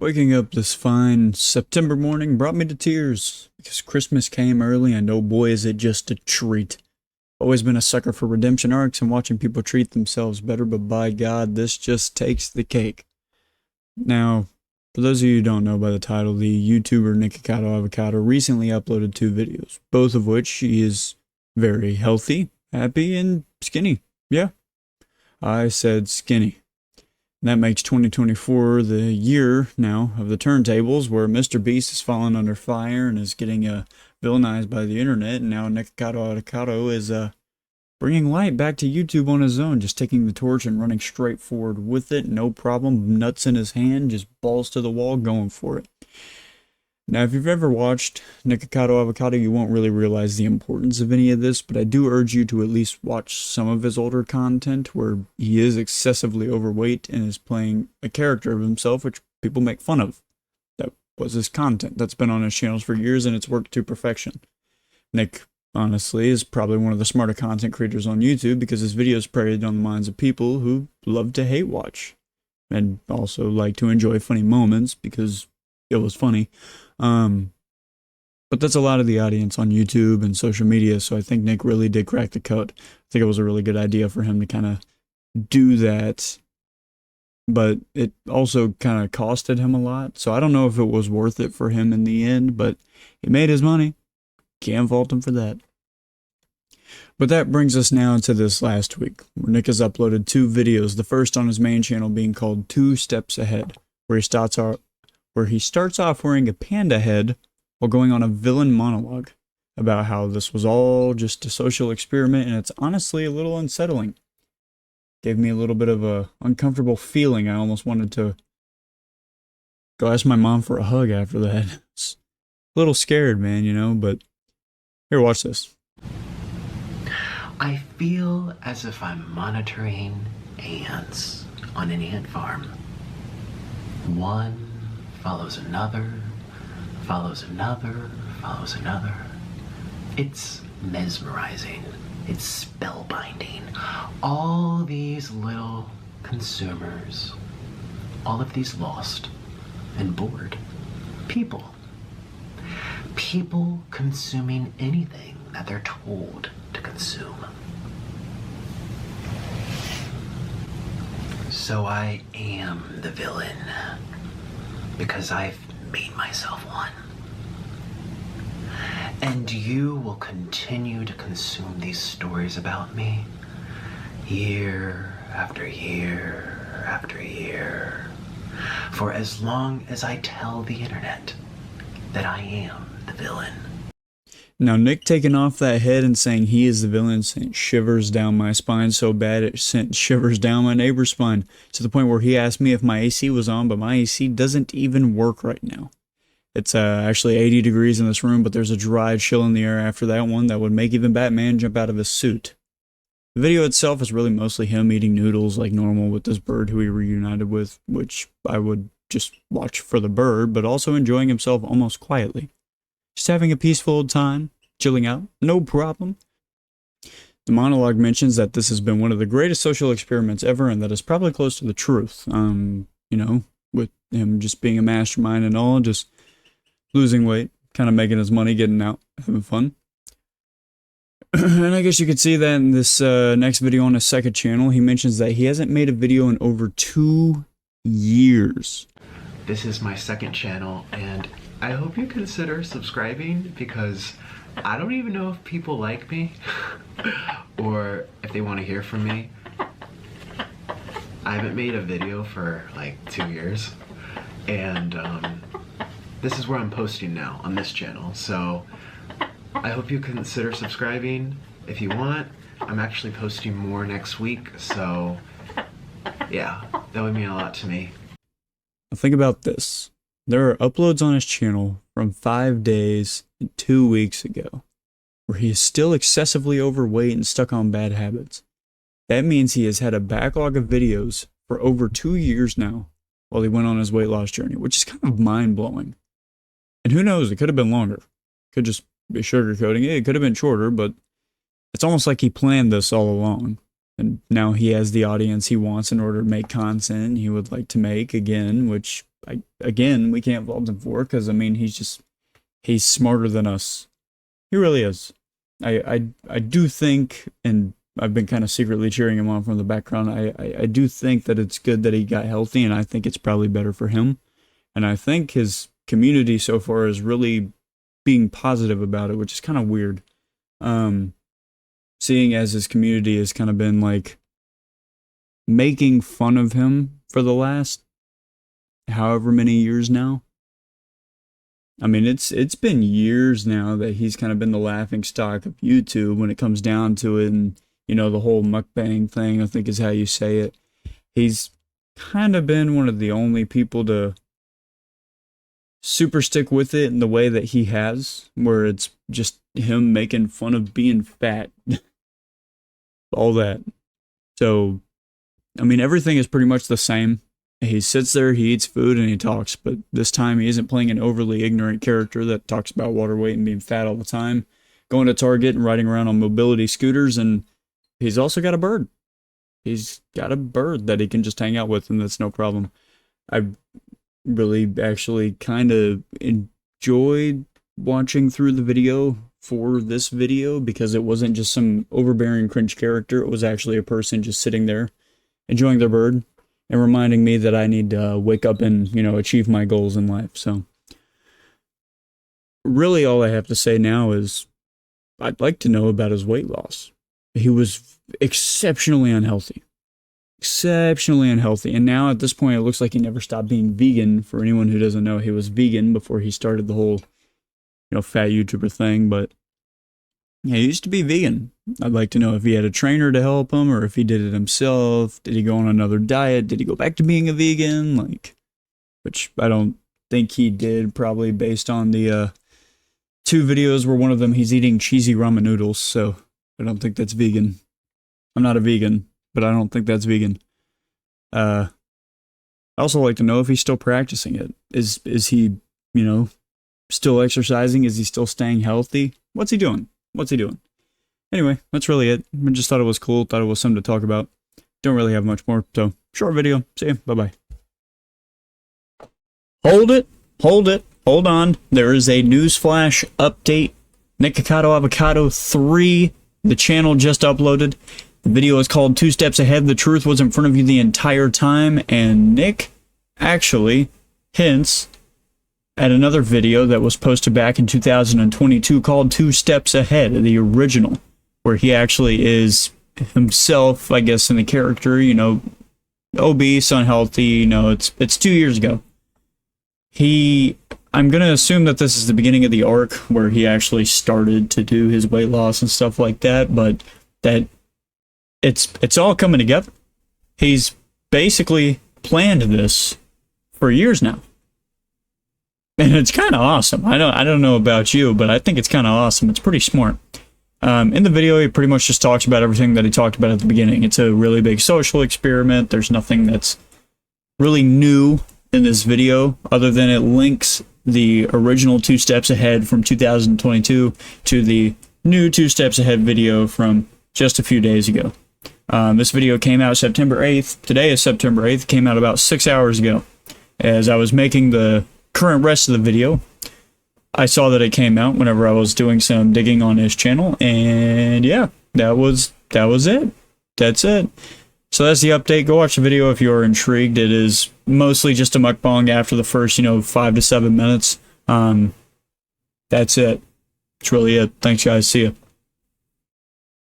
Waking up this fine September morning brought me to tears because Christmas came early and oh boy is it just a treat. Always been a sucker for redemption arcs and watching people treat themselves better, but by God, this just takes the cake. Now, for those of you who don't know by the title, the YouTuber Nikocado Avocado recently uploaded two videos, both of which she is very healthy, happy, and skinny. Yeah, I said skinny. That makes 2024 the year now of the turntables where Mr. Beast has fallen under fire and is getting villainized by the internet, and now Nikocado Avocado is bringing light back to YouTube on his own, just taking the torch and running straight forward with it, no problem, nuts in his hand, just balls to the wall, going for it. Now, if you've ever watched Nikocado Avocado, you won't really realize the importance of any of this, but I do urge you to at least watch some of his older content where he is excessively overweight and is playing a character of himself, which people make fun of. That was his content. That's been on his channels for years, and it's worked to perfection. Nick, honestly, is probably one of the smarter content creators on YouTube because his videos preyed on the minds of people who love to hate watch and also like to enjoy funny moments because it was funny. But that's a lot of the audience on YouTube and social media, so I think Nick really did crack the code. I think it was a really good idea for him to kind of do that, but it also kind of costed him a lot, so I don't know if it was worth it for him in the end, but he made his money. Can't fault him for that. But that brings us now to this last week, where Nick has uploaded two videos, the first on his main channel being called 2 Steps Ahead, where he starts off wearing a panda head while going on a villain monologue about how this was all just a social experiment and it's honestly a little unsettling. Gave me a little bit of a uncomfortable feeling. I almost wanted to go ask my mom for a hug after that. It's a little scared, man, you know, but here, watch this. I feel as if I'm monitoring ants on an ant farm. One follows another, follows another, follows another. It's mesmerizing. It's spellbinding. All these little consumers, all of these lost and bored people. People consuming anything that they're told to consume. So I am the villain. Because I've made myself one. And you will continue to consume these stories about me year after year after year, for as long as I tell the internet that I am the villain. Now, Nick taking off that head and saying he is the villain sent shivers down my spine so bad it sent shivers down my neighbor's spine, to the point where he asked me if my AC was on, but my AC doesn't even work right now. It's actually 80 degrees in this room, but there's a dry chill in the air after that one that would make even Batman jump out of his suit. The video itself is really mostly him eating noodles like normal with this bird who he reunited with, which I would just watch for the bird, but also enjoying himself almost quietly. Just having a peaceful old time, chilling out, no problem. The monologue mentions that this has been one of the greatest social experiments ever and that is probably close to the truth. You know, with him just being a mastermind and all, just losing weight, kind of making his money, getting out, having fun. And I guess you could see that in this next video on his second channel. He mentions that he hasn't made a video in over 2 years. This is my second channel, and I hope you consider subscribing because I don't even know if people like me or if they want to hear from me. I haven't made a video for like 2 years, and this is where I'm posting now on this channel. So I hope you consider subscribing if you want. I'm actually posting more next week, so yeah, that would mean a lot to me. Now think about this. There are uploads on his channel from 5 days and 2 weeks ago, where he is still excessively overweight and stuck on bad habits. That means he has had a backlog of videos for over 2 years now while he went on his weight loss journey, which is kind of mind-blowing. And who knows, it could have been longer. Could just be sugarcoating it. It could have been shorter, but it's almost like he planned this all along. And now he has the audience he wants in order to make content he would like to make again, which we can't fault him for, because I mean he's smarter than us. He really is. I do think, and I've been kind of secretly cheering him on from the background. I do think that it's good that he got healthy, and I think it's probably better for him. And I think his community so far is really being positive about it, which is kind of weird. Seeing as his community has kind of been like making fun of him for the last however many years now. I mean, it's been years now that he's kind of been the laughing stock of YouTube when it comes down to it, and you know, the whole mukbang thing, I think is how you say it. He's kind of been one of the only people to super stick with it in the way that he has, where it's just him making fun of being fat. All that. So, I mean, everything is pretty much the same. He sits there, he eats food, and he talks, but this time he isn't playing an overly ignorant character that talks about water weight and being fat all the time, going to Target and riding around on mobility scooters, and he's also got a bird. He's got a bird that he can just hang out with, and that's no problem. I really actually kind of enjoyed watching through the video for this video, because it wasn't just some overbearing cringe character. It was actually a person just sitting there enjoying their bird and reminding me that I need to wake up and, you know, achieve my goals in life. So really all I have to say now is I'd like to know about his weight loss. He was exceptionally unhealthy. And now at this point it looks like he never stopped being vegan. For anyone who doesn't know, he was vegan before he started the whole, you know, fat YouTuber thing. But yeah, he used to be vegan. I'd like to know if he had a trainer to help him, or if he did it himself. Did he go on another diet? Did he go back to being a vegan? Like, which I don't think he did, probably based on the 2 videos where one of them he's eating cheesy ramen noodles. So I don't think that's vegan. I'm not a vegan, but I don't think that's vegan. I also like to know if he's still practicing it. Is he, you know, still exercising? Is he still staying healthy? What's he doing? Anyway, that's really it. I just thought it was cool. Thought it was something to talk about. Don't really have much more. So, short video. See ya. Bye-bye. Hold on. There is a newsflash update. Nikocado Avocado 3. The channel just uploaded. The video is called 2 Steps Ahead. The truth was in front of you the entire time. And Nick actually hints at another video that was posted back in 2022 called 2 Steps Ahead, the original, where he actually is himself, I guess, in the character, you know, obese, unhealthy, you know, it's 2 years ago. I'm going to assume that this is the beginning of the arc where he actually started to do his weight loss and stuff like that, but that it's all coming together. He's basically planned this for years now. And it's kind of awesome. I don't know about you, but I think it's kind of awesome. It's pretty smart. In the video, he pretty much just talks about everything that he talked about at the beginning. It's a really big social experiment. There's nothing that's really new in this video, other than it links the original 2 Steps Ahead from 2022 to the new 2 Steps Ahead video from just a few days ago. This video came out September 8th. Today is September 8th. It came out about 6 hours ago. As I was making the current rest of the video, I saw that it came out whenever I was doing some digging on his channel, and yeah, that was it. That's it. So that's the update. Go watch the video if you're intrigued. It is mostly just a mukbang after the first, 5 to 7 minutes. That's it. That's really it. Thanks, guys. See ya.